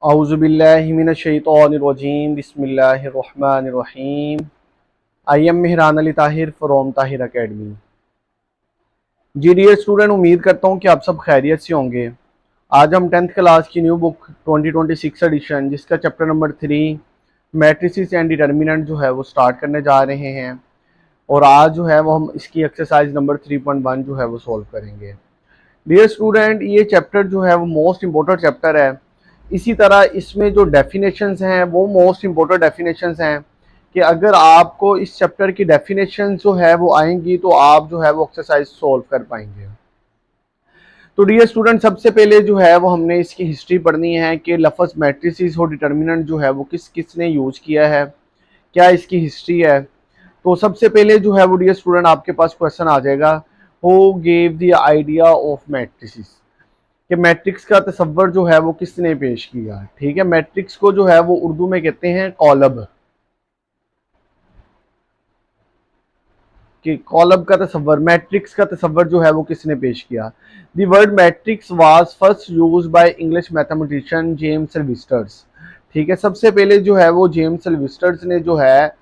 औज़ुबिल्लाहि मिनश्शैतानिर्रजीम बिस्मिल्लाहिर्रहमानिर्रहीम। I am Mehran Ali Tahir from Tahir academy. जी डियर स्टूडेंट, उम्मीद करता हूँ कि आप सब खैरियत से होंगे। आज हम 10th क्लास की न्यू बुक 2026 एडिशन जिसका chapter number 3 matrices and determinant जो है वो स्टार्ट करने जा रहे हैं। और आज जो है वो हम इसकी एक्सरसाइज नंबर 3.1 जो है वो सॉल्व करेंगे। डियर स्टूडेंट, ये चैप्टर जो है वो मोस्ट इम्पोर्टेंट चैप्टर है। इसी तरह इसमें जो डेफिनेशंस हैं वो मोस्ट इम्पोर्टेंट डेफिनेशंस हैं कि अगर आपको इस चैप्टर की डेफिनेशन जो है वो आएंगी तो आप जो है वो एक्सरसाइज सॉल्व कर पाएंगे। तो डियर स्टूडेंट, सबसे पहले जो है वो हमने इसकी हिस्ट्री पढ़नी है कि लफ्ज़ मैट्रिसेस और डिटर्मिनेंट जो है वो किसने यूज़ किया है, क्या इसकी हिस्ट्री है। तो सबसे पहले जो है वो डियर स्टूडेंट आपके पास क्वेश्चन आ जाएगा, who gave the idea of matrices, कि मैट्रिक्स का तसव्वुर जो है वो किसने पेश किया। ठीक है, मैट्रिक्स को जो है वो उर्दू में कहते हैं कॉलब, कि कॉलब का तसव्वुर, मैट्रिक्स का तसव्वुर जो है वो किसने पेश किया। The word matrix was first used by English mathematician James Sylvesters. ठीक है, सबसे पहले जो है वो जेम्स सिल्वेस्टर्स ने जो है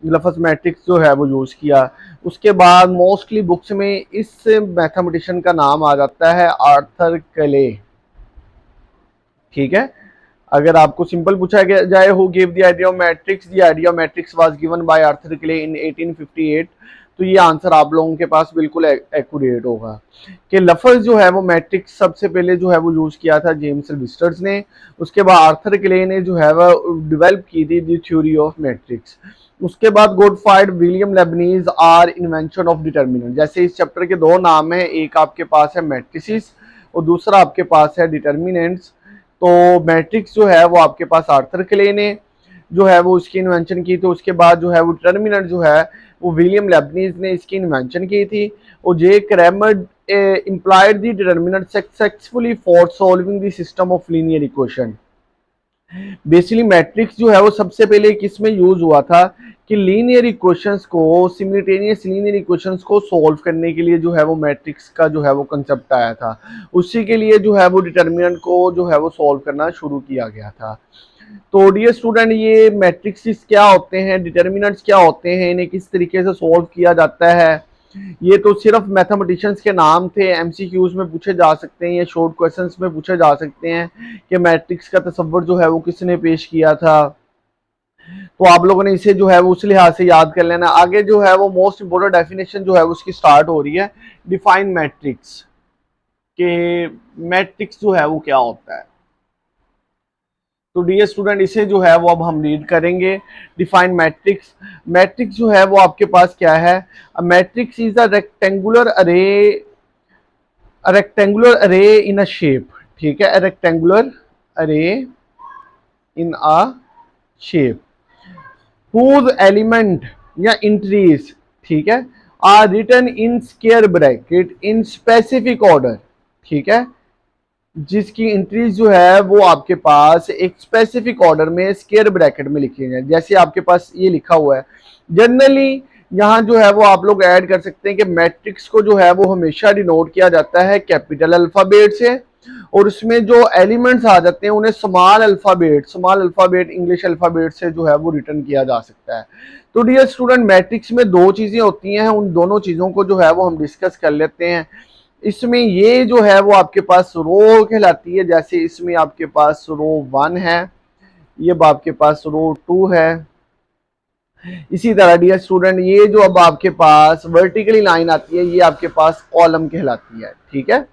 लफ्ज़ मैट्रिक्स जो है वो यूज़ किया। उसके बाद मोस्टली बुक्स में इस मैथमेटिशियन का नाम आ जाता है आर्थर क्ले। ठीक है, अगर आपको सिंपल पूछा जाए who give the idea of matrix, the idea of matrix was given by Arthur Cayley in 1858, तो ये आंसर आप लोगों के पास बिल्कुल एक्यूरेट होगा कि लफ्ज़ जो है वो मैट्रिक्स सबसे पहले जो है वो यूज़ किया था जेम्स सिल्वेस्टर्स ने। उसके बाद आर्थर क्ले ने जो है वो डेवलप की थी द थ्योरी ऑफ मैट्रिक्स। उसके बाद Gottfried William Leibniz are invention of determinant. जैसे इस चैप्टर के दो नाम हैं, एक आपके पास है मैट्रिसेस और दूसरा आपके पास है डिटर्मिनेंट्स। तो मैट्रिक्स जो है वो आपके पास आर्थर क्ले ने जो है वो उसकी इन्वेंशन की, तो उसके बाद जो है वो डिटर्मिनेंट जो है वो विलियम लेबनीज ने इसकी इन्वेंशन की थी। और जे Cramer implied the determinant successfully for solving the system of linear equation। Basically matrix जो है वो सबसे पहले किस में यूज हुआ था कि लीनियर इक्वेशंस को, सिमिल्टेनियस लीनियर इक्वेशंस को सॉल्व करने के लिए जो है वो मैट्रिक्स का जो है वो कंसेप्ट आया था। उसी के लिए जो है वो डिटर्मिनेंट को जो है वो सॉल्व करना शुरू किया गया था। तो डियर स्टूडेंट, ये मैट्रिक्स क्या होते हैं, डिटर्मिनेंट्स क्या होते हैं, इन्हें किस तरीके से सॉल्व किया जाता है, ये तो सिर्फ मैथमेटिशियंस के नाम थे। एमसीक्यूज में पूछे जा सकते हैं या शॉर्ट क्वेश्चंस में पूछे जा सकते हैं कि मैट्रिक्स का तसव्वुर जो है वो किसने पेश किया था। तो आप लोगों ने इसे जो है वो उस लिहाज से याद कर लेना। आगे जो है वो मोस्ट इंपोर्टेंट डेफिनेशन जो है उसकी स्टार्ट हो रही है, डिफाइन मैट्रिक्स, के मैट्रिक्स जो है वो क्या होता है। तो डियर स्टूडेंट, इसे जो है वो अब हम रीड करेंगे। Define matrix. मैट्रिक्स जो है वो आपके पास क्या है, matrix is a rectangular array in a shape. ठीक है, rectangular array in a shape whose element या इंट्रीज, ठीक है, are written in square bracket in specific order. ठीक है, जिसकी इंट्रीज जो है वो आपके पास एक स्पेसिफिक ऑर्डर में स्क्वायर ब्रैकेट में लिखी है, जैसे आपके पास ये लिखा हुआ है। जनरली यहाँ जो है वो आप लोग ऐड कर सकते हैं कि मैट्रिक्स को जो है वो हमेशा डिनोट किया जाता है कैपिटल अल्फाबेट से, और उसमें जो एलिमेंट्स आ जाते हैं उन्हें स्मॉल अल्फाबेट इंग्लिश अल्फाबेट से जो है वो रिटर्न किया जा सकता है। तो डियर स्टूडेंट, मैट्रिक्स में दो चीजें होती हैं, उन दोनों चीजों को जो है वो हम डिस्कस कर लेते हैं। इसमें ये जो है वो आपके पास रो कहलाती है, जैसे इसमें आपके पास रो 1 है, ये आपके पास रो 2 है। इसी तरह डियर स्टूडेंट, ये जो अब आपके पास वर्टिकली लाइन आती है ये आपके पास कॉलम कहलाती है। ठीक है,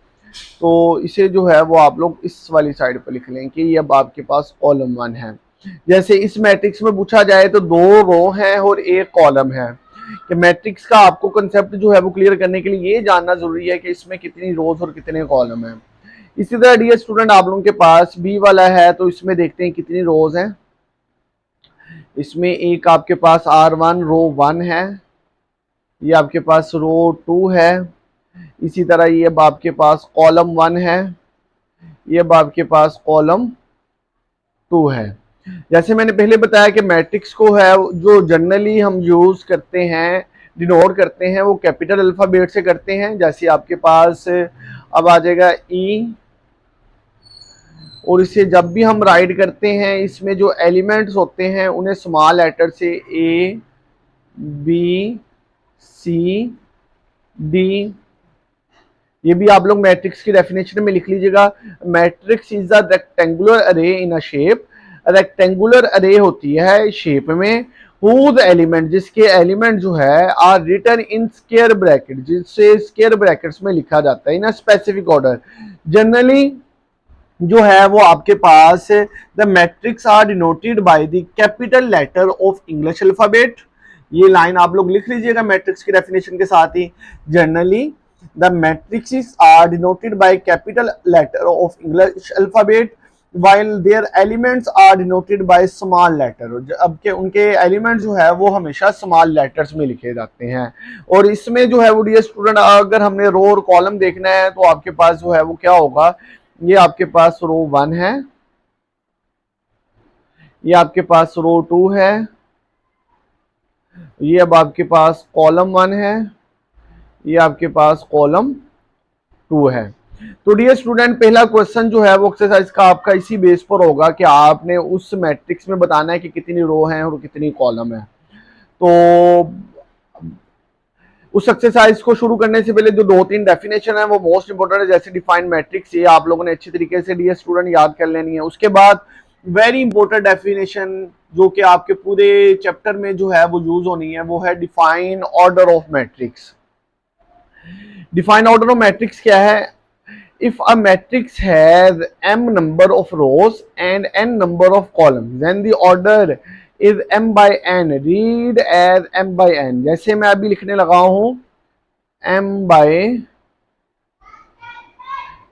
तो इसे जो है वो आप लोग इस वाली साइड पर लिख लें कि ये अब आपके पास कॉलम 1 है। जैसे इस मैट्रिक्स में पूछा जाए तो दो रो हैं और एक कॉलम है, कि मैट्रिक्स का आपको कंसेप्ट जो है वो क्लियर करने के लिए ये जानना जरूरी है कि इसमें कितनी रोज और कितने कॉलम हैं। इसी तरह डियर स्टूडेंट, आप लोगों के पास बी वाला है तो इसमें देखते हैं कितनी रोज हैं। इसमें एक आपके पास R1 रो 1 है, ये आपके पास रो 2 है। इसी तरह ये अब आपके पास कॉलम 1 है, ये अब आपके पास कॉलम 2 है। जैसे मैंने पहले बताया कि मैट्रिक्स को है जो जनरली हम यूज करते हैं, डिनोट करते हैं, वो कैपिटल अल्फाबेट से करते हैं। जैसे आपके पास अब आ जाएगा ई, और इसे जब भी हम राइट करते हैं इसमें जो एलिमेंट्स होते हैं उन्हें स्मॉल लेटर से ए बी सी डी, ये भी आप लोग मैट्रिक्स की डेफिनेशन में लिख लीजिएगा। Matrix is a rectangular array in a shape, rectangular अरे होती है शेप में, हुज एलिमेंट जिसके एलिमेंट जो है are written in square bracket, जिससे स्क्वायर ब्रैकेट्स में लिखा जाता है in a specific order. Generally जो है वो आपके पास the matrix are denoted by the capital letter of English alphabet, ये लाइन आप लोग लिख लीजिएगा मैट्रिक्स की डेफिनेशन के साथ ही। Generally the matrix are denoted by capital letter of English alphabet while their elements are denoted by small letter, अब के उनके एलिमेंट जो है वो हमेशा स्मॉल लेटर्स में लिखे जाते हैं। और इसमें जो है वो डियर स्टूडेंट अगर हमने रो और कॉलम देखना है तो आपके पास जो है वो क्या होगा, ये आपके पास रो 1 है, ये आपके पास रो 2 है, ये अब आपके पास कॉलम 1 है, ये आपके पास कॉलम 2 है। तो डियर स्टूडेंट पहला क्वेश्चन जो है वो एक्सरसाइज का आपका इसी बेस पर होगा कि आपने उस मैट्रिक्स में बताना है कि कितनी रो हैं और कितनी कॉलम है। तो उस एक्सरसाइज को शुरू करने से पहले जो 2-3 डेफिनेशन है वो मोस्ट इंपोर्टेंट है, जैसे डिफाइंड मैट्रिक्स, ये आप लोगों ने अच्छी तरीके से डियर स्टूडेंट याद कर लेनी है। उसके बाद वेरी इंपॉर्टेंट डेफिनेशन जो कि आपके पूरे चैप्टर में जो है वो यूज होनी है वो है define order of matrix. Define order of matrix क्या है? If a matrix has m number of rows and n number of columns, then the order is m by n. Read as m by n. जैसे मैं अभी लिखने लगा हूं m by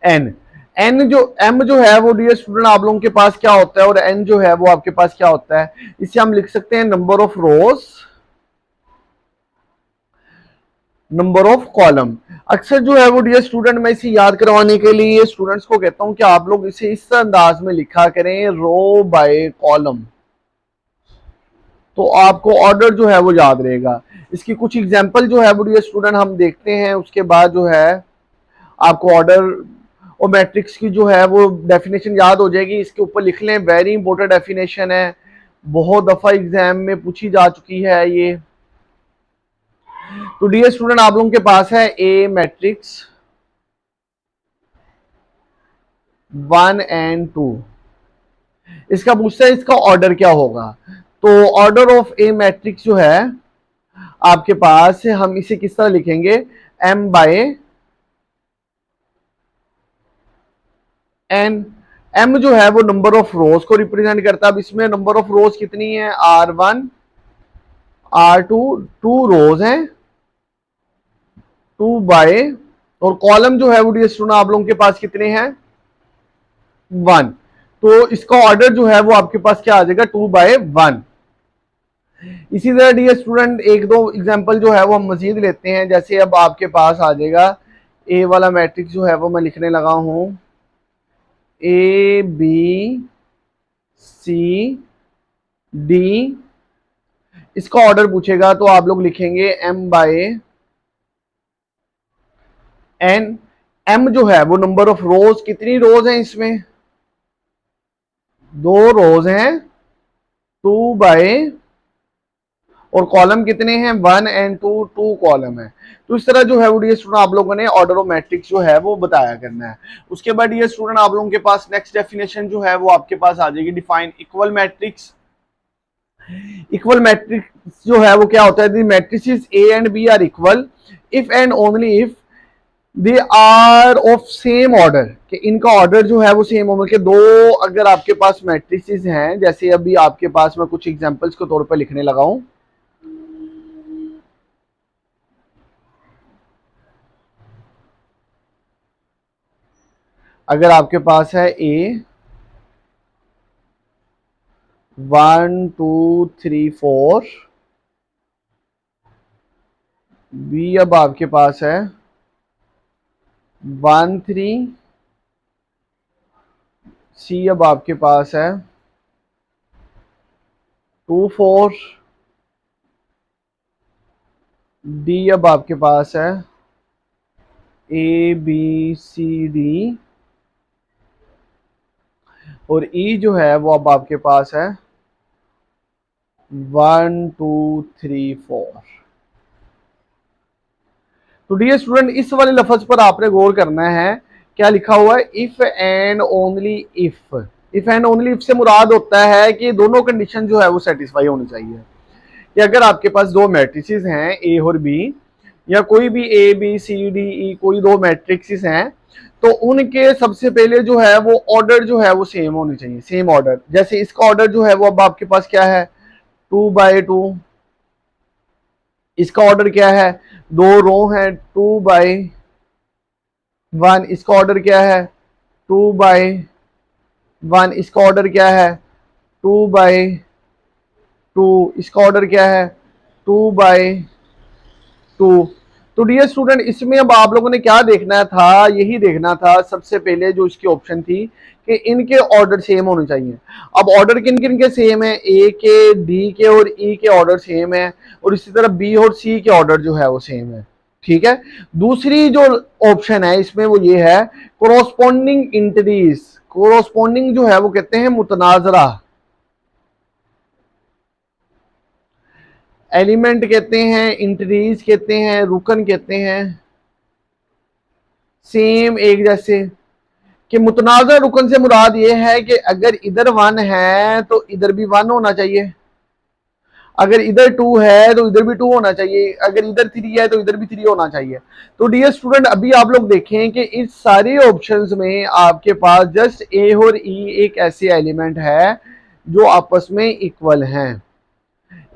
n। n जो m जो है वो डियर स्टूडेंट आप लोगों के पास क्या होता है और n जो है वो आपके पास क्या होता है, इसे हम लिख सकते हैं number of rose, number of column. अक्सर जो है वो डियर स्टूडेंट मैं इसे याद करवाने के लिए स्टूडेंट्स को कहता हूं कि आप लोग इसे इस अंदाज में लिखा करें रो बाय कॉलम, तो आपको ऑर्डर जो है वो याद रहेगा। इसकी कुछ एग्जांपल जो है वो डियर स्टूडेंट हम देखते हैं, उसके बाद जो है आपको ऑर्डर और मैट्रिक्स की जो है वो डेफिनेशन याद हो जाएगी। इसके ऊपर लिख लें, वेरी इंपॉर्टेंट डेफिनेशन है, बहुत दफा एग्जाम में पूछी जा चुकी है ये। तो डियर स्टूडेंट आप लोगों के पास है ए मैट्रिक्स 1 एंड 2, इसका पूछता है इसका ऑर्डर क्या होगा। तो ऑर्डर ऑफ ए मैट्रिक्स जो है आपके पास है, हम इसे किस तरह लिखेंगे, m बाय n। m जो है वो नंबर ऑफ रोज को रिप्रेजेंट करता है। अब इसमें नंबर ऑफ रोज कितनी है, r1 r2, 2 रोज हैं, 2 बाय, और कॉलम जो है वो डियर स्टूडेंट आप लोगों के पास कितने हैं, 1। तो इसका ऑर्डर जो है वो आपके पास क्या आ जाएगा, 2 बाय 1। इसी तरह डियर स्टूडेंट एक दो एग्जांपल जो है वो हम मजीद लेते हैं, जैसे अब आपके पास आ जाएगा ए वाला मैट्रिक्स जो है वो मैं लिखने लगा हूं ए बी सी डी, इसका ऑर्डर पूछेगा तो आप लोग लिखेंगे m बाय n। m जो है वो नंबर ऑफ रोज, कितनी रोज हैं इसमें, 2 रोज हैं, 2 बाय, और कॉलम कितने हैं 1 एंड 2, 2 कॉलम है। तो इस तरह जो है वो डियर स्टूडेंट आप लोगों ने ऑर्डर ऑफ मैट्रिक्स जो है वो बताया करना है। उसके बाद डियर स्टूडेंट आप लोगों के पास नेक्स्ट डेफिनेशन जो है वो आपके पास आ जाएगी define equal matrix. Equal matrix जो है वो क्या होता है, the matrices A and B are equal if and only if they are of same order, कि इनका ऑर्डर जो है वो सेम हो, मतलब दो अगर आपके पास मैट्रिसेस हैं, जैसे अभी आपके पास मैं कुछ एग्जांपल्स के तौर पर लिखने लगा हूं, अगर आपके पास है ए 1 2 3 4, बी अब आपके पास है 1 3, सी अब आपके पास है 2 4, डी अब आपके पास है ए बी सी डी, और ई जो है वो अब आपके पास है 1 2 3 4। तो डियर स्टूडेंट, इस वाले लफ्ज पर आपने गौर करना है। क्या लिखा हुआ है? If and only if. If and only if से मुराद होता है कि दोनों कंडीशन जो है वो सेटिस्फाई होनी चाहिए। कि अगर आपके पास दो मैट्रिसेस हैं ए और बी, या कोई भी ए बी सी डी ई कोई दो मैट्रिक्सेस हैं, तो उनके सबसे पहले जो है वो ऑर्डर जो है वो सेम होनी चाहिए, सेम ऑर्डर। जैसे इसका ऑर्डर जो है वो अब आपके पास क्या है? 2/2। इसका ऑर्डर क्या है? दो रो है 2/1। इसका ऑर्डर क्या है? 2/1। इसका ऑर्डर क्या है? 2/2। इसका ऑर्डर क्या है? 2/2। तो डियर स्टूडेंट, इसमें अब आप लोगों ने क्या देखना था? यही देखना था सबसे पहले जो इसकी ऑप्शन थी कि इनके ऑर्डर सेम होने चाहिए। अब ऑर्डर किन किन के सेम है? ए के, डी के और ई के ऑर्डर सेम है, और इसी तरह बी और सी के ऑर्डर जो है वो सेम है। ठीक है। दूसरी जो ऑप्शन है इसमें वो ये है कोरोस्पोंडिंग इंटरीज। कोरोस्पोंडिंग जो है वो कहते हैं मुतनाजरा एलिमेंट कहते हैं, इंटरीज कहते हैं, रुकन कहते हैं। सेम एक जैसे। कि मुतनाज़ा रुकन से मुराद ये है कि अगर इधर 1 है तो इधर भी 1 होना चाहिए, अगर इधर 2 है तो इधर भी 2 होना चाहिए, अगर इधर 3 है तो इधर भी 3 होना चाहिए। तो डियर स्टूडेंट, अभी आप लोग देखें कि इस सारे ऑप्शंस में आपके पास जस्ट ए और ई एक ऐसे एलिमेंट है जो आपस में इक्वल हैं।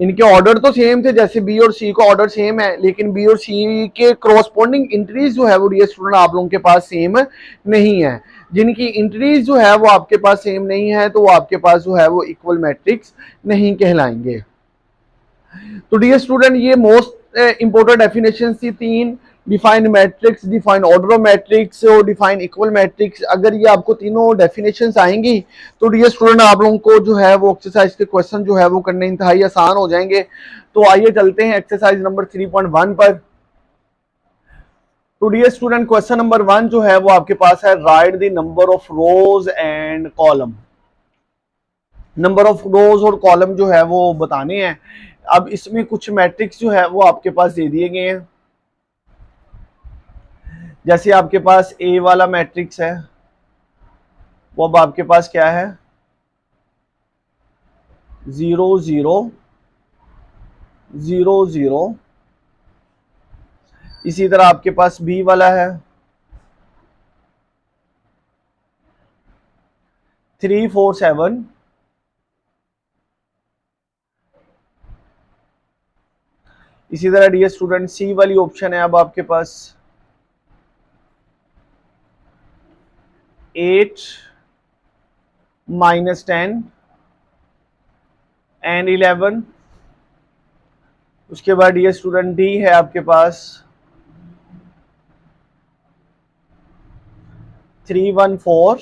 इनके ऑर्डर तो सेम थे, जैसे बी और सी का ऑर्डर सेम है, लेकिन बी और सी के क्रॉसपोंडिंग इंट्रीज जो है वो डियर स्टूडेंट आप लोगों के पास सेम नहीं है। जिनकी इंट्रीज जो है वो आपके पास सेम नहीं है, तो वो आपके पास जो है वो इक्वल मैट्रिक्स नहीं कहलाएंगे। तो डियर स्टूडेंट, ये मोस्ट इंपोर्टेंट डेफिनेशन थी तीन। Define matrix, define order of matrix और डिफाइन इक्वल मैट्रिक्स। अगर ये आपको तीनों डेफिनेशंस आएंगी तो डियर स्टूडेंट आप लोगों को जो है वो एक्सरसाइज के क्वेश्चन जो है वो करने इंतहाई आसान हो जाएंगे। तो आइए चलते हैं एक्सरसाइज नंबर 3.1 पर। तो डियर स्टूडेंट, क्वेश्चन नंबर 1 जो है वो आपके पास है, right the number of rose and column. Number of रोज और कॉलम जो है वो बताने हैं। अब इसमें कुछ मैट्रिक्स जो है वो आपके पास दे दिए गए हैं। जैसे आपके पास ए वाला मैट्रिक्स है, वो अब आपके पास क्या है? 0 0 0 0। इसी तरह आपके पास बी वाला है 3 4 7। इसी तरह डियर स्टूडेंट सी वाली ऑप्शन है अब आपके पास 8 -10 एंड 11। उसके बाद डियर स्टूडेंट डी है आपके पास 3 1 4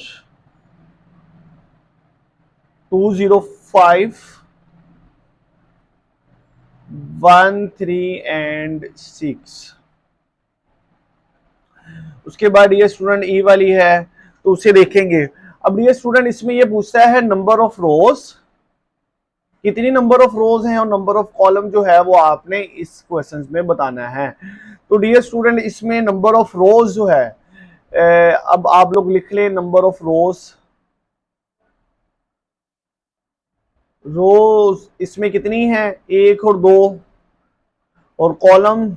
2 0 5 1 3 एंड 6। उसके बाद ये स्टूडेंट ई वाली है, तो उसे देखेंगे। अब ये स्टूडेंट इसमें ये पूछता है नंबर ऑफ रोज, कितनी नंबर ऑफ रोज हैं, और नंबर ऑफ कॉलम जो है वो आपने इस क्वेश्चन में बताना है। तो डियर स्टूडेंट, इसमें नंबर ऑफ रोज जो है, अब आप लोग लिख लें नंबर ऑफ रोज। रोज इसमें कितनी है? 1 और 2। और कॉलम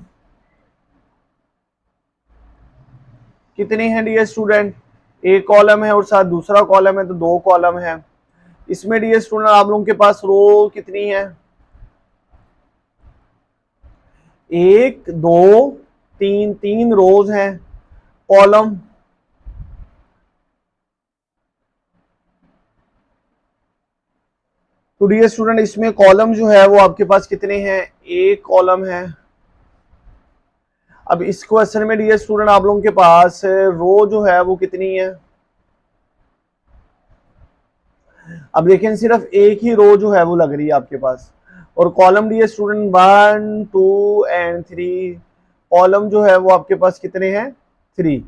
कितने हैं डियर स्टूडेंट? एक कॉलम है और साथ दूसरा कॉलम है, तो 2 कॉलम है। इसमें डियर स्टूडेंट आप लोगों के पास रो कितनी है? 1 2 3, 3 रोज हैं। कॉलम तो डियर स्टूडेंट इसमें कॉलम जो है वो आपके पास कितने हैं? 1 कॉलम है। अब इस क्वेश्चन में डियर स्टूडेंट आप लोगों के पास रो जो है वो कितनी है? अब देखें सिर्फ एक ही रो जो है वो लग रही है आपके पास, और column dear student 1 2 and 3। Column जो है वो आपके पास कितने हैं? 3।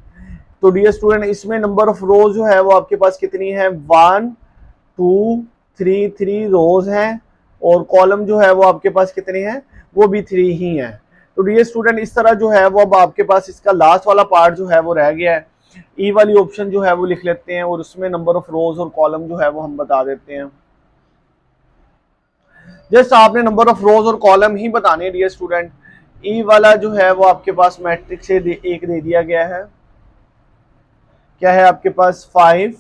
तो डियर स्टूडेंट इसमें नंबर ऑफ रो जो है वो आपके पास कितनी है? 1 2 3 3 रोज हैं और कॉलम जो है वो आपके पास कितने हैं, वो भी 3 ही हैं। तो डियर स्टूडेंट इस तरह जो है वो अब आपके पास इसका लास्ट वाला पार्ट जो है वो रह गया है। ई वाली ऑप्शन जो है वो लिख लेते हैं और उसमें नंबर ऑफ रोज और कॉलम जो है वो हम बता देते हैं। जस्ट आपने नंबर ऑफ रोज और कॉलम ही बताने डियर स्टूडेंट। ई वाला जो है वो आपके पास मैट्रिक्स से एक दे दिया गया है, क्या है आपके पास 5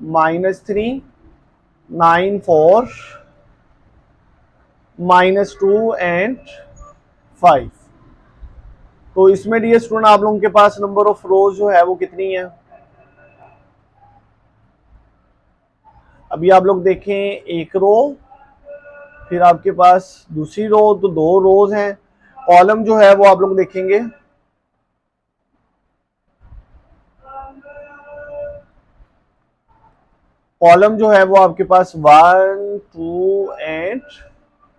-3 9 4 -2 एंड 5। तो इसमें डियर स्टूडेंट आप लोगों के पास नंबर ऑफ रोज जो है वो कितनी है, अभी आप लोग देखें एक रो, फिर आपके पास दूसरी रो, तो 2 रोज हैं। कॉलम जो है वो आप लोग देखेंगे कॉलम जो है वो आपके पास 1 2 एंड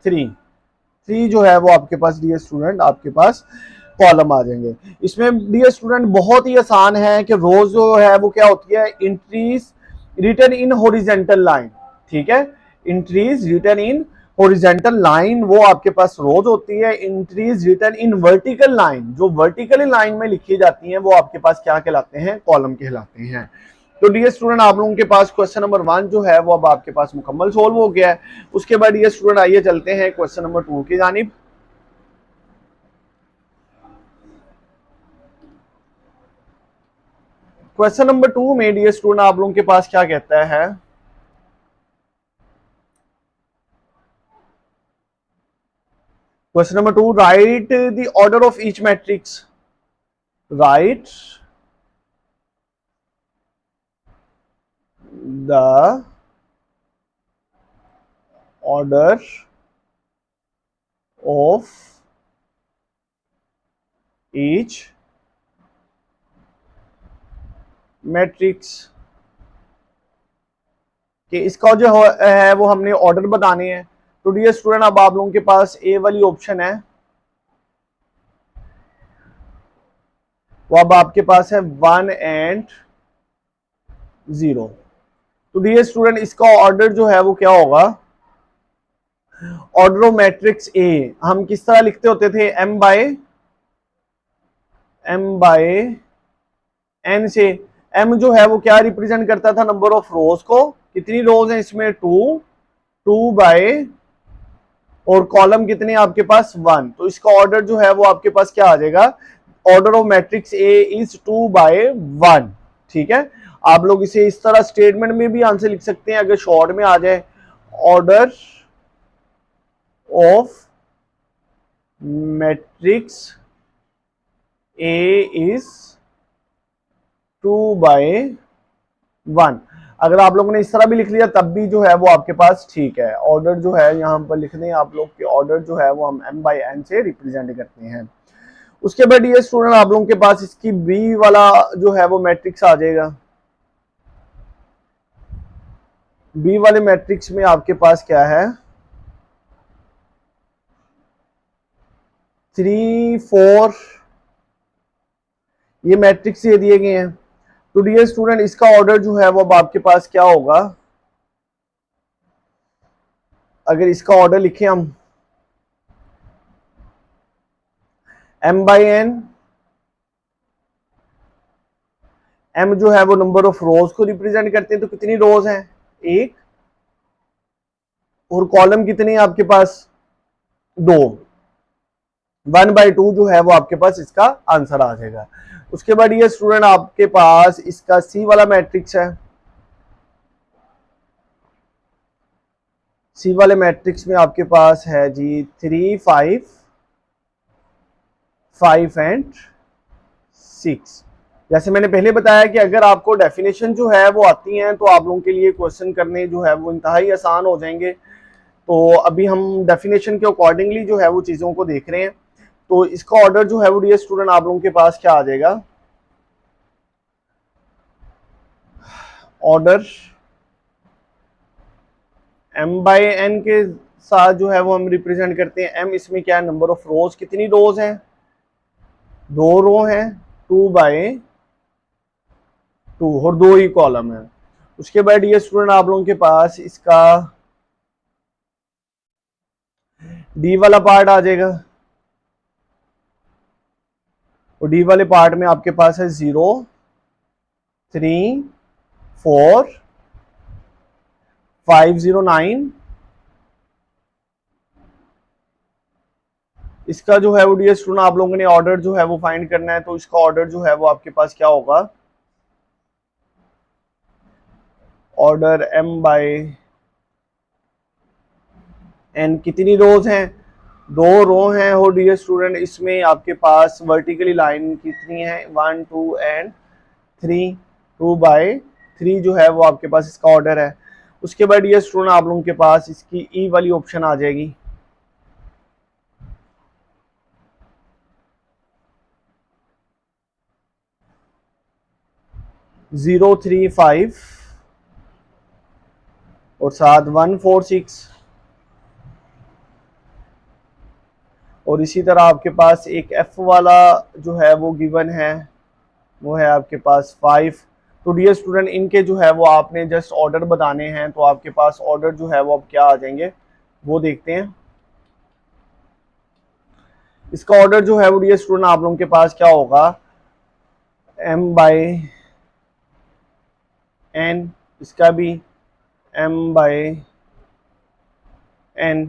3 जो है वो आपके पास डियर स्टूडेंट आपके पास कॉलम आ जाएंगे। इसमें डियर स्टूडेंट बहुत ही आसान है कि रोज जो है वो क्या होती है, entries written in horizontal line, ठीक है। Entries written in horizontal line वो आपके पास रोज होती है। Entries written in vertical line जो वर्टिकली लाइन में लिखी जाती हैं वो आपके पास क्या कहलाते हैं, कॉलम कहलाते हैं। तो डियर स्टूडेंट आप लोगों के पास क्वेश्चन नंबर 1 जो है वो अब आपके पास मुकम्मल सोल्व हो गया है। उसके बाद डियर स्टूडेंट आइए चलते हैं क्वेश्चन नंबर 2 की जानिब। क्वेश्चन नंबर 2 में डियर स्टूडेंट आप लोगों के पास क्या कहता है, question number 2 right the order of each matrix, right the order of each matrix. कि इसका जो है वो हमने ऑर्डर बताने हैं। तो डियर स्टूडेंट अब आप लोगों के पास ए वाली ऑप्शन है, वो अब आपके पास है 1 एंड 0। तो डियर स्टूडेंट इसका ऑर्डर जो है वो क्या होगा, ऑर्डर ऑफ मैट्रिक्स ए हम किस तरह लिखते होते थे, एम बाय एन से। एम जो है वो क्या रिप्रेजेंट करता था, नंबर ऑफ रोज को, कितनी रोज है इसमें 2 बाय, और कॉलम कितने आपके पास 1। तो इसका ऑर्डर जो है वो आपके पास क्या आ जाएगा, order of matrix A is 2 by 1, ठीक है। आप लोग इसे इस तरह स्टेटमेंट में भी आंसर लिख सकते हैं अगर शॉर्ट में आ जाए, order of matrix A is 2 by 1। अगर आप लोगों ने इस तरह भी लिख लिया तब भी जो है वो आपके पास ठीक है। ऑर्डर जो है यहाँ पर लिख दें आप लोग के, ऑर्डर जो है वो हम m बाई n से रिप्रेजेंट करते हैं। उसके बाद ये स्टूडेंट आप लोगों के पास इसकी बी वाला जो है वो मैट्रिक्स आ जाएगा। बी वाले मैट्रिक्स में आपके पास क्या है, 3 4 ये मैट्रिक्स ये दिए गए हैं। तो डियर स्टूडेंट इसका ऑर्डर जो है वो अब आपके पास क्या होगा, अगर इसका ऑर्डर लिखें हम m बाई एन, m जो है वो नंबर ऑफ रोज को रिप्रेजेंट करते हैं, तो कितनी रोज हैं, 1, और कॉलम कितने हैं आपके पास 2, 1 बाई 2 जो है वो आपके पास इसका आंसर आ जाएगा। उसके बाद ये स्टूडेंट आपके पास इसका सी वाला मैट्रिक्स है। सी वाले मैट्रिक्स में आपके पास है जी 3 5 5 एंड 6। जैसे मैंने पहले बताया कि अगर आपको डेफिनेशन जो है वो आती हैं तो आप लोगों के लिए क्वेश्चन करने जो है वो इंतहाई आसान हो जाएंगे। तो अभी हम डेफिनेशन के अकॉर्डिंगली जो है वो चीज़ों को देख रहे हैं। तो इसका ऑर्डर जो है वो डियर स्टूडेंट आप लोगों के पास क्या आ जाएगा, ऑर्डर m बाई एन के साथ जो है वो हम रिप्रेजेंट करते हैं। m इसमें क्या है, नंबर ऑफ रोज, कितनी रोज हैं, 2 रो हैं, 2 बाई 2, और 2 ही कॉलम है। उसके बाद ये स्टूडेंट आप लोगों के पास इसका डी वाला पार्ट आ जाएगा, और डी वाले पार्ट में आपके पास है 0 3 4 509। इसका जो है वो डियर स्टूडेंट आप लोगों ने ऑर्डर जो है वो फाइंड करना है, तो इसका ऑर्डर जो है वो आपके पास क्या होगा, ऑर्डर m बाय n। कितनी रोज हैं, 2 रो हैं हो डियर स्टूडेंट। इसमें आपके पास वर्टिकली लाइन कितनी है, 1 2 एंड 3, 2/3 जो है वो आपके पास इसका ऑर्डर है। उसके बाद डियर स्टूडेंट आप लोगों के पास इसकी ई वाली ऑप्शन आ जाएगी, 035 और साथ 146, और इसी तरह आपके पास एक एफ वाला जो है वो गिवन है, वो है आपके पास 5। तो डियर स्टूडेंट इनके जो है वो आपने जस्ट ऑर्डर बताने हैं, तो आपके पास ऑर्डर जो है वो अब क्या आ जाएंगे वो देखते हैं। इसका ऑर्डर जो है वो डियर स्टूडेंट आप लोगों के पास क्या होगा, m/n, इसका भी m/n।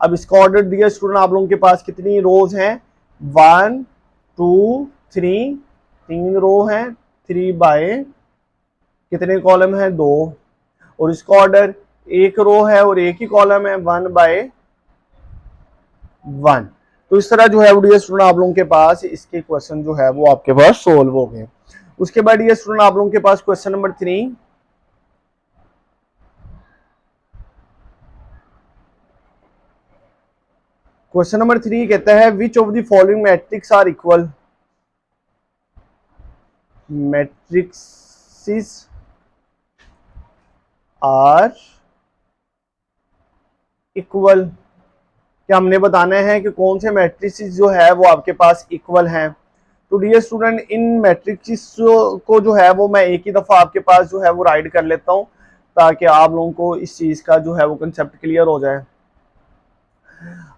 अब इसका ऑर्डर दिया स्टूडेंट आप लोगों के पास कितनी रोज हैं, 1 2 3, 3 रो हैं, 3 बाय कितने कॉलम है, 2, और इसका ऑर्डर एक रो है और एक ही कॉलम है, 1/1। तो इस तरह जो है वो स्टूडेंट आप लोगों के पास इसके क्वेश्चन जो है वो आपके पास सोल्व हो गए। उसके बाद ये स्टूडेंट आप लोगों के पास क्वेश्चन नंबर 3, क्वेश्चन नंबर 3 कहता है which of the following matrix are equal, matrices are equal. क्या हमने बताना है कि कौन से मैट्रिक्स जो है वो आपके पास इक्वल हैं। तो डियर स्टूडेंट इन मैट्रिक्स को जो है वो मैं एक ही दफा आपके पास जो है वो राइट कर लेता हूं, ताकि आप लोगों को इस चीज का जो है वो कंसेप्ट क्लियर हो जाए।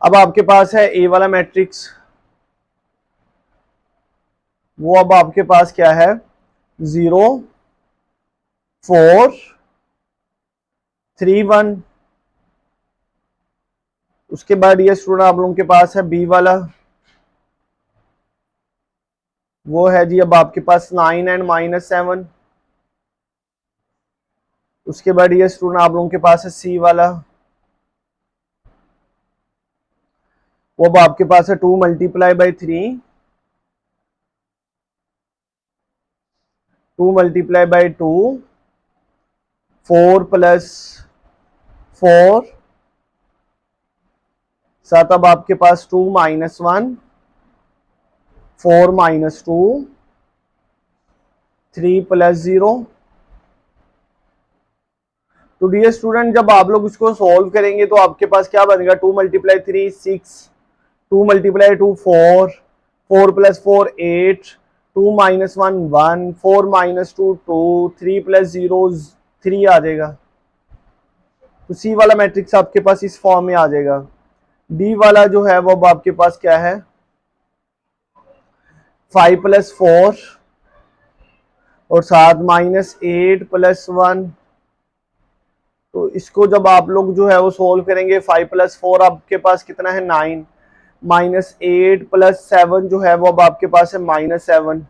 अब आपके पास है ए वाला मैट्रिक्स, वो अब आपके पास क्या है, 0 4 3 1। उसके बाद ये स्टूडेंट आप लोगों के पास है बी वाला, वो है जी अब आपके पास 9 एंड -7। उसके बाद ये स्टूडेंट आप लोगों के पास है सी वाला, वो अब आपके पास है 2 × 3, 2 × 2, 4 + 4, साथ अब आपके पास 2 - 1, 4 - 2, 3 + 0। तो डियर स्टूडेंट जब आप लोग इसको सॉल्व करेंगे तो आपके पास क्या बनेगा, 2 × 3 6, 2 × 2 4, 4 + 4 8, 2 - 1 1, 4 - 2 2, 3 + 0 3 आ जाएगा। तो सी वाला मैट्रिक्स आपके पास इस फॉर्म में आ जाएगा। डी वाला जो है वो अब आपके पास क्या है, 5 + 4 और साथ -8 + 1। तो इसको जब आप लोग जो है वो सोल्व करेंगे, 5 + 4 आपके पास कितना है, 9, -8 + 7 जो है वो अब आपके पास है -7।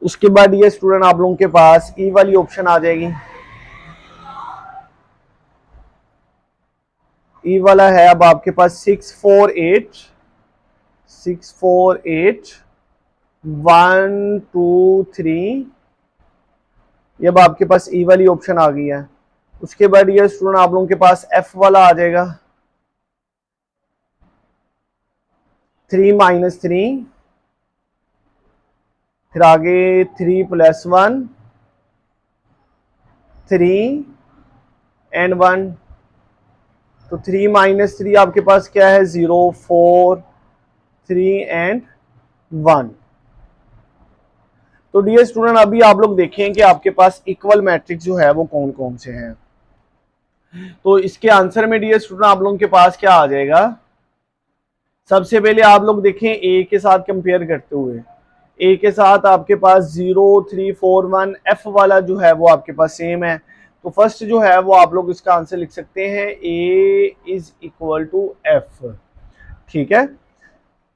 उसके बाद ये स्टूडेंट आप लोगों के पास ई वाली ऑप्शन आ जाएगी, ई वाला है अब आपके पास 6 4 8, 6 4 8 1 2 3, ये अब आपके पास ई वाली ऑप्शन आ गई है। उसके बाद ये स्टूडेंट आप लोगों के पास एफ वाला आ जाएगा, 3 - 3, फिर आगे 3 + 1, 3 एंड 1। तो 3 - 3 आपके पास क्या है, 0 4 3 एंड 1। तो डियर स्टूडेंट अभी आप लोग देखें कि आपके पास इक्वल मैट्रिक्स जो है वो कौन कौन से हैं। तो इसके आंसर में डियर स्टूडेंट आप लोगों के पास क्या आ जाएगा, सबसे पहले आप लोग देखें ए के साथ कंपेयर करते हुए, ए के साथ आपके पास 0 3 4 1 एफ वाला जो है वो आपके पास सेम है। तो फर्स्ट जो है वो आप लोग इसका आंसर लिख सकते हैं A is equal to F, ठीक है।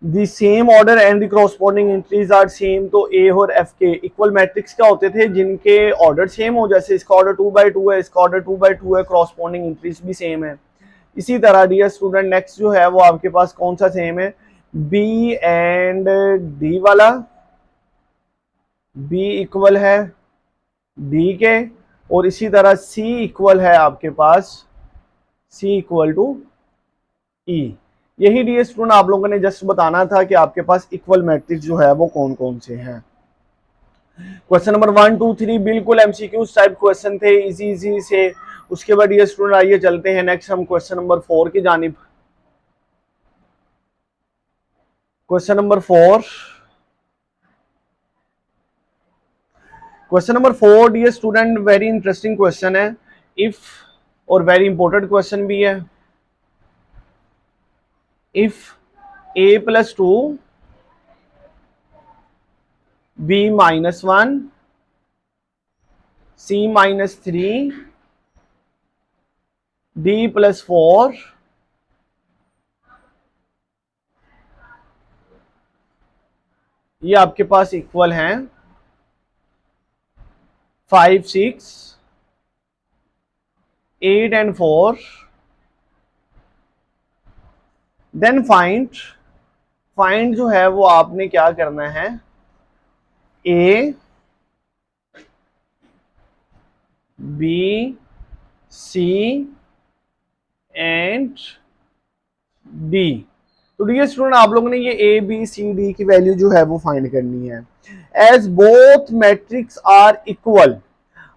The same order and the corresponding entries are same. तो ए और एफ के इक्वल मैट्रिक्स क्या होते थे, जिनके ऑर्डर सेम हो, जैसे इसका ऑर्डर 2/2 है, इसका ऑर्डर 2/2 है, कॉरस्पॉन्डिंग एंट्रीज भी सेम है। इसी तरह डियर स्टूडेंट नेक्स्ट जो है वो आपके पास कौन सा सेम है, बी एंड डी वाला, बी इक्वल है डी के, और इसी तरह सी इक्वल है आपके पास, सी इक्वल टू ई। यही डियर स्टूडेंट आप लोगों ने जस्ट बताना था कि आपके पास इक्वल मैट्रिक्स जो है वो कौन कौन से हैं। क्वेश्चन नंबर 1 2 3 बिल्कुल एमसीक्यू टाइप क्वेश्चन थे, इजी इजी से। उसके बाद डियर स्टूडेंट आइए चलते हैं नेक्स्ट हम क्वेश्चन नंबर 4 की जानिब। Question number 4, question number 4 dear student very interesting question है, इफ और वेरी इंपॉर्टेंट क्वेश्चन भी है। If a+2 b-1 c-3 d+4 ये आपके पास इक्वल हैं 5 6 8 एंड 4, देन फाइंड जो है वो आपने क्या करना है, A B C and D. तो डियर स्टूडेंट आप लोगों ने ये ए बी सी डी की वैल्यू जो है वो फाइंड करनी है। As both matrix are equal,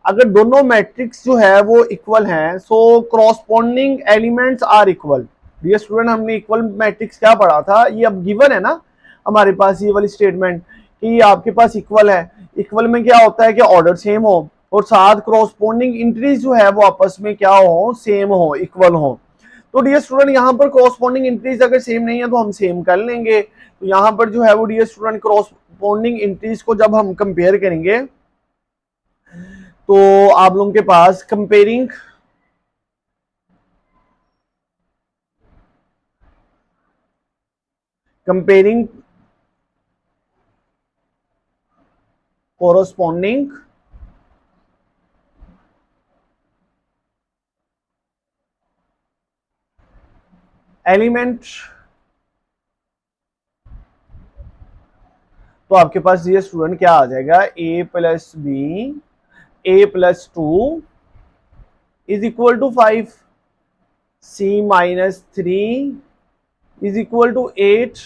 अगर दोनों मैट्रिक्स जो है वो इक्वल हैं, so corresponding elements are equal. Dear student हमने इक्वल मैट्रिक्स क्या पढ़ा था, ये अब गिवन है ना हमारे पास ये वाली स्टेटमेंट कि ये आपके पास इक्वल है। इक्वल में क्या होता है कि ऑर्डर सेम हो और साथ क्रॉसपॉन्डिंग इंट्रीज जो है वो आपस में क्या हो, सेम हो, इक्वल हो। तो डियर स्टूडेंट यहाँ पर क्रॉसपॉन्डिंग इंट्रीज अगर सेम नहीं है तो हम सेम कर लेंगे। तो यहाँ पर जो है वो डियर स्टूडेंट क्रॉसपॉन्डिंग इंट्रीज को जब हम कंपेयर करेंगे तो आप लोगों के पास कंपेयरिंग corresponding एलिमेंट, तो आपके पास ये स्टूडेंट क्या आ जाएगा, a+2 is equal to 5, c-3 is equal to 8,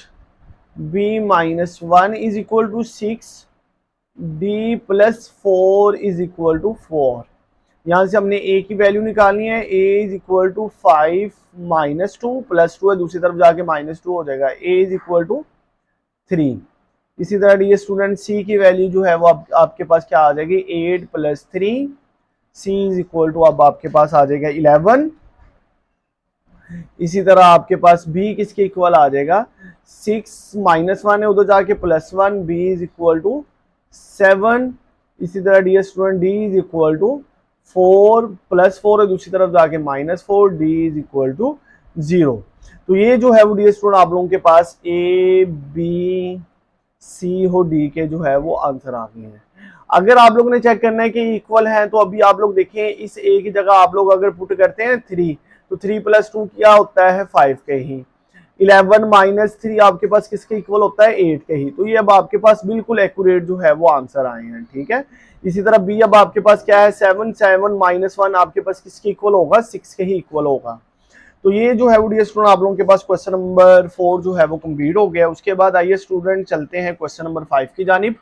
b-1 is equal to 6, d+4 is equal to 4। यहां से हमने a की वैल्यू निकालनी है, a इज इक्वल टू 5 -2 +2 है, दूसरी तरफ जाके -2 हो जाएगा, a इज इक्वल टू 3। इसी तरह डी स्टूडेंट c की वैल्यू जो है वो आपके पास क्या आ जाएगी, 8 + 3, c इज इक्वल टू अब आपके पास आ जाएगा 11। इसी तरह आपके पास b किसके इक्वल आ जाएगा, 6 -1 है उधर जाके +1, b इज इक्वल टू 7। इसी तरह dear student d is equal to 4 +4 है दूसरी तरफ जाके -4, d इज इक्वल टू 0। तो ये जो है वो डी स्टूडेंट आप लोगों के पास a b c हो d के जो है वो आंसर आ गए हैं। अगर आप लोगों ने चेक करना है कि इक्वल है तो अभी आप लोग देखें इस a की जगह आप लोग अगर पुट करते हैं 3, तो 3 + 2 क्या होता है 5 के ही, 11 - 3 आपके पास किसके इक्वल होता है 8 के ही। तो ये अब आपके पास बिल्कुल एक्यूरेट जो है वो आंसर आए हैं, ठीक है। इसी तरह b अब आपके पास क्या है 7 -1 आपके पास किसके इक्वल होगा 6 के ही इक्वल होगा। तो ये जो है वो डियर स्टूडेंट आप लोगों के पास क्वेश्चन नंबर 4 जो है वो कंप्लीट हो गया। उसके बाद आइए स्टूडेंट चलते हैं क्वेश्चन नंबर 5 की जानिब।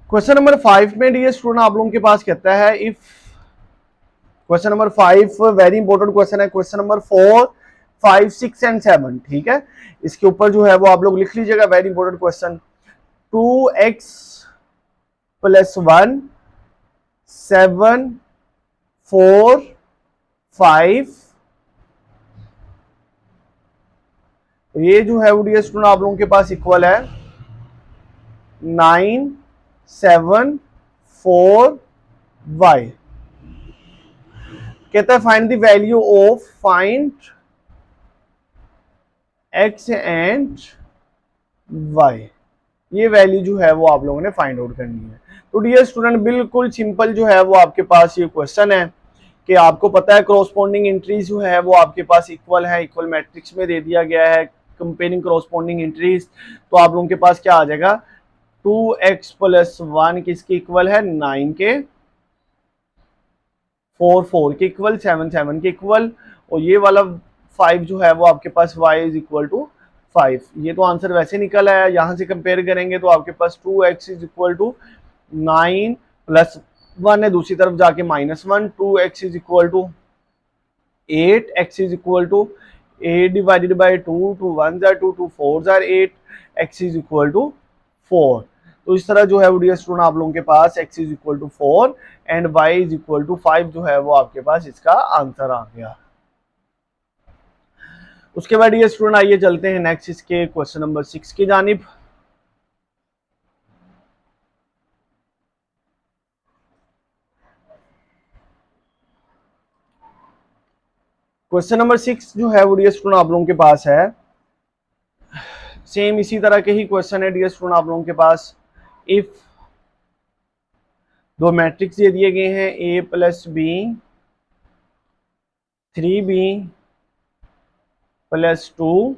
क्वेश्चन नंबर 5 में डियर स्टूडेंट आप लोगों के पास कहता है if, question number 5 very important question है। क्वेश्चन नंबर 4 5, 6 एंड 7, ठीक है। इसके ऊपर जो है वो आप लोग लिख लीजिएगा, वेरी इंपॉर्टेंट क्वेश्चन। 2x + 1, 7, 4, 5, ये जो है वो डियर स्टूडेंट आप लोगों के पास इक्वल है 9, 7, 4, y। कहता है find the value of find x and y। ये वैल्यू जो है वो आप लोगों ने फाइंड आउट करनी है। तो डियर स्टूडेंट बिल्कुल सिंपल जो है वो आपके पास ये क्वेश्चन है कि आपको पता है क्रॉसपोंडिंग एंट्रीज जो है वो आपके पास इक्वल है, इक्वल मैट्रिक्स में दे दिया गया है, कंपेयरिंग क्रॉसपोंडिंग एंट्रीज। तो आप लोगों के पास क्या आ जाएगा, 2x + 1 किसके इक्वल है, 9 के, 4 4 के इक्वल, 7 7 के इक्वल, और ये वाला 5 जो है वो आपके पास y = 5। ये तो आंसर वैसे निकल आया, यहां से कंपेयर करेंगे तो आपके पास 2x = 9 + 1 है, दूसरी तरफ जाके -1, 2x = 8, x = 8 divided by 2, 2 1s are 2, 2 4s are 8, x = 4। तो इस तरह जो है वो डियर स्टूडेंट आप लोगों के पास x = 4 एंड y = 5 जो है वो आपके पास इसका आंसर आ गया। उसके बाद डियर स्टूडेंट आइए चलते हैं नेक्स्ट इसके क्वेश्चन नंबर 6 की जानिब। क्वेश्चन नंबर 6 जो है वो डियर स्टूडेंट आप लोगों के पास है, सेम इसी तरह के ही क्वेश्चन है डियर स्टूडेंट आप लोगों के पास। इफ दो मैट्रिक्स दे दिए गए हैं a + b, 3b + 2,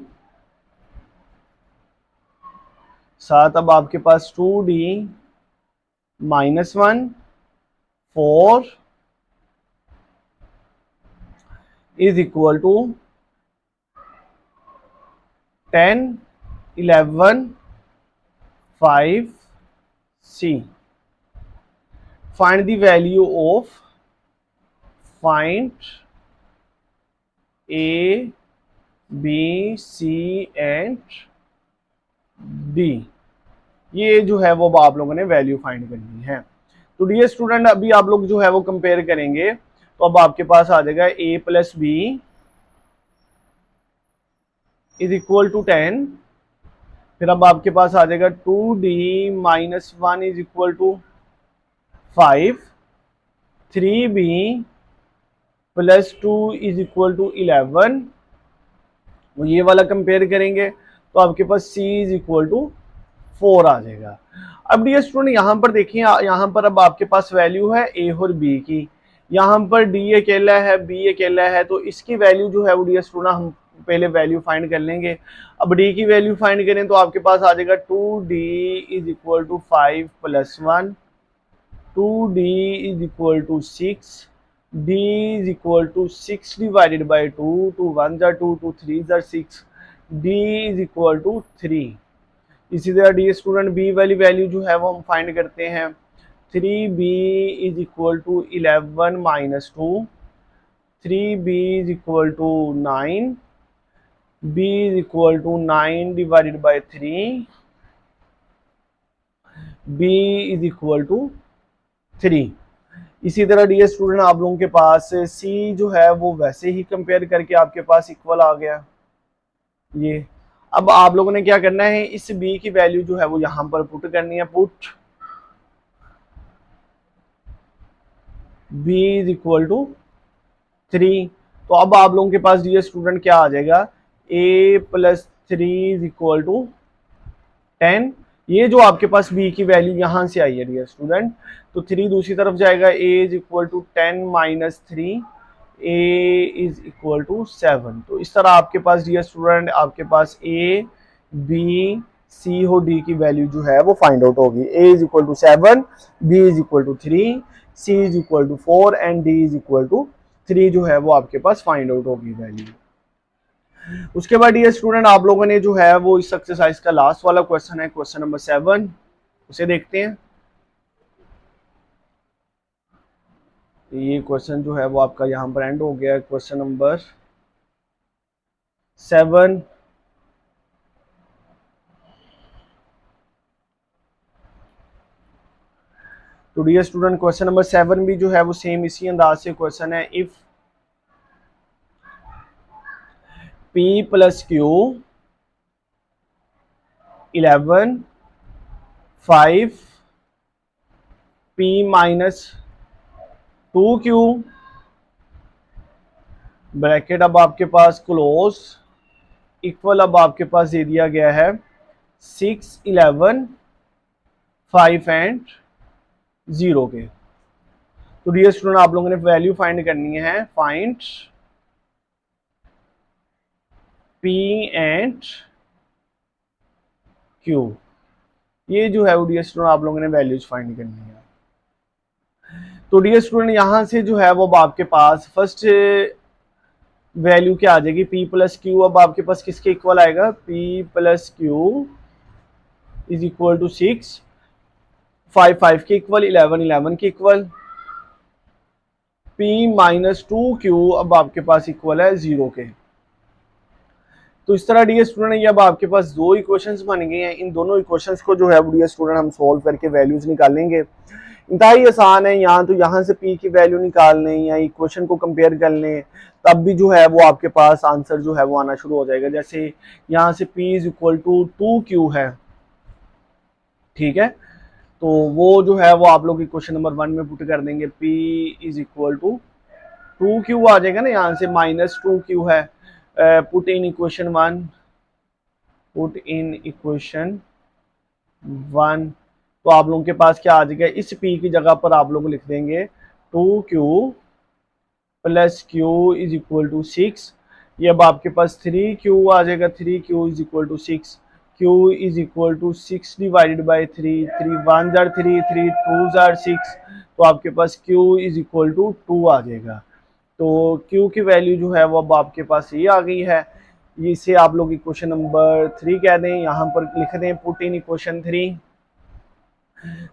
साथ अब आपके पास 2d -1, 4 = 10, 11, 5, c। Find the value of find a, b, c and d। ये जो है वो आप लोगों ने वैल्यू फाइंड करनी है। तो डियर स्टूडेंट अभी आप लोग जो है वो कंपेयर करेंगे तो अब आपके पास आ जाएगा a + b = 10, फिर अब आपके पास आ जाएगा 2d - 1 = 5, 3b + 2 = 11, वो ये वाला कंपेयर करेंगे तो आपके पास c = 4 आ जाएगा। अब डियर स्टूडेंट यहाँ पर देखिए, यहाँ पर अब आपके पास वैल्यू है a और b की, यहाँ पर d अकेला है, b अकेला है, तो इसकी वैल्यू जो है वो डियर स्टूडेंट हम पहले वैल्यू फाइंड कर लेंगे। अब d की वैल्यू फाइंड करें तो आपके पास आ जाएगा 2d = 5 + 1, 2d = 6, d = 6 divided by 2, 2 1s are 2, 2 3s are 6, d = 3। इसी तरह डी स्टूडेंट बी वाली वैल्यू जो है वो हम फाइंड करते हैं, 3b = 11 - 2, 3b = 9, b = 9 divided by 3, b = 3। इसी तरह डी स्टूडेंट आप लोगों के पास सी जो है वो वैसे ही कंपेयर करके आपके पास इक्वल आ गया ये। अब आप लोगों ने क्या करना है, इस b की वैल्यू जो है वो यहां पर पुट करनी है, पुट b = 3। तो अब आप लोगों के पास डियर स्टूडेंट क्या आ जाएगा, a + 3 = 10। ये जो आपके पास b की वैल्यू यहां से आई है डियर स्टूडेंट, तो 3 दूसरी तरफ जाएगा, a = 10 - 3, a = 7। तो इस तरह आपके पास डियर स्टूडेंट आपके पास a, b, c और d की वैल्यू जो है वो फाइंड आउट होगी। a = 7, b = 3, c = 4 and d = 3 जो है वो आपके पास फाइंड आउट होगी वैल्यू। उसके बाद ये स्टूडेंट आप लोगों ने जो है वो इस एक्सरसाइज का लास्ट वाला क्वेश्चन है, क्वेश्चन नंबर 7, उसे देखते हैं। ये क्वेश्चन जो है वो आपका यहाँ पर एंड हो गया है, क्वेश्चन नंबर 7। तो डियर स्टूडेंट क्वेश्चन नंबर 7 भी जो है वो सेम इसी अंदाज से क्वेश्चन है। If P plus Q 11 5 P minus 2Q bracket अब आपके पास क्लोज इक्वल अब आपके पास दे दिया गया है 6 11 5 एंड 0 के। तो डियर स्टूडेंट आप लोगों ने वैल्यू फाइंड करनी है। फाइंड P एंड Q, ये जो है वो डियर स्टूडेंट आप लोगों ने वैल्यूज फाइंड करनी है। तो डियर स्टूडेंट यहां से जो है वो आपके पास फर्स्ट वैल्यू क्या आ जाएगी, P प्लस Q अब आपके पास किसके इक्वल आएगा, P plus Q is equal to 6 5 5 के इक्वल 11 11 के इक्वल P माइनस 2Q अब आपके पास इक्वल है 0 के। तो इस तरह डियर स्टूडेंट ये अब आपके पास दो इक्वेशंस बन गए हैं। इन दोनों इक्वेशंस को जो है डियर स्टूडेंट हम सॉल्व करके वैल्यूज निकालेंगे। इंतहाई आसान है। यहाँ तो यहाँ से P की वैल्यू निकाल लें या इक्वेशन को कंपेयर कर लें, तब भी जो है वो आपके पास आंसर जो है वो आना शुरू हो जाएगा। जैसे यहाँ से P is equal to 2Q है, ठीक है, तो वो जो है वो आप लोग इक्वेशन नंबर 1 में पुट कर देंगे। P is equal to 2Q आ जाएगा ना, यहाँ से माइनस 2Q है। Put in equation 1, put in equation 1, तो आप लोगों के पास क्या आ जाएगा, इस P की जगह पर आप लोग लिख देंगे 2Q plus Q is equal to 6। ये अब आपके पास 3Q आ जाएगा, 3Q is equal to 6। Q is equal to 6 divided by 3, 3 1 जार 3, 3 2 जार 6, तो आपके पास Q इज इक्वल टू 2 आ जाएगा। तो Q की वैल्यू जो है वो अब आपके पास ये आ गई है। इसे आप लोग इक्वेशन नंबर 3 कह दें, यहाँ पर लिख दें पुट इन इक्वेशन 3।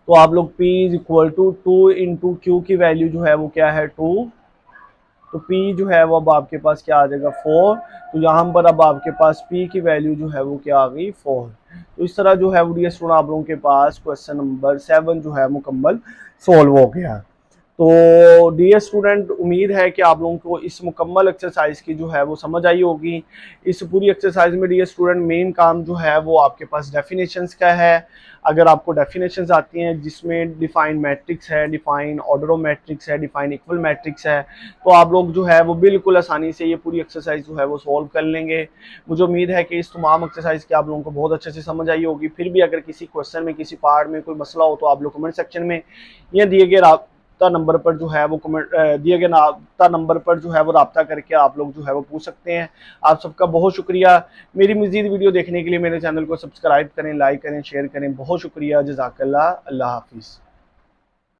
तो आप लोग P is equal to 2 into Q की वैल्यू जो है वो क्या है 2, तो P जो है वो अब आपके पास क्या आ जाएगा 4। तो यहाँ पर अब आपके पास P की वैल्यू जो है वो क्या आ गई 4। तो इस तरह जो है वो डियर स्टूडेंट आप लोगों के पास क्वेश्चन नंबर 7 जो है मुकम्मल सोल्व हो गया। तो डियर स्टूडेंट उम्मीद है कि आप लोगों को इस मुकम्मल एक्सरसाइज की जो है वो समझ आई होगी। इस पूरी एक्सरसाइज में डियर स्टूडेंट मेन काम जो है वो आपके पास डेफिनेशंस का है। अगर आपको डेफिनेशंस आती हैं जिसमें डिफाइन मैट्रिक्स है, डिफाइन ऑर्डर ऑफ मैट्रिक्स है, डिफाइन इक्वल मैट्रिक्स है, तो आप लोग जो है वो बिल्कुल आसानी से ये पूरी एक्सरसाइज जो है वो सॉल्व कर लेंगे। मुझे उम्मीद है कि इस तमाम एक्सरसाइज की आप लोगों को बहुत अच्छे से समझ आई होगी। फिर भी अगर किसी क्वेश्चन में किसी पार्ट में कोई मसला हो तो आप लोग कमेंट सेक्शन में या दिए गए राब्ता नंबर पर जो है वो दिए गए राब्ता नंबर पर जो है वो राब्ता करके आप लोग जो है वो पूछ सकते हैं। आप सबका बहुत शुक्रिया। मेरी मज़ीद वीडियो देखने के लिए मेरे चैनल को सब्सक्राइब करें, लाइक करें, शेयर करें। बहुत शुक्रिया। जज़ाकल्लाह। अल्लाह हाफिज़।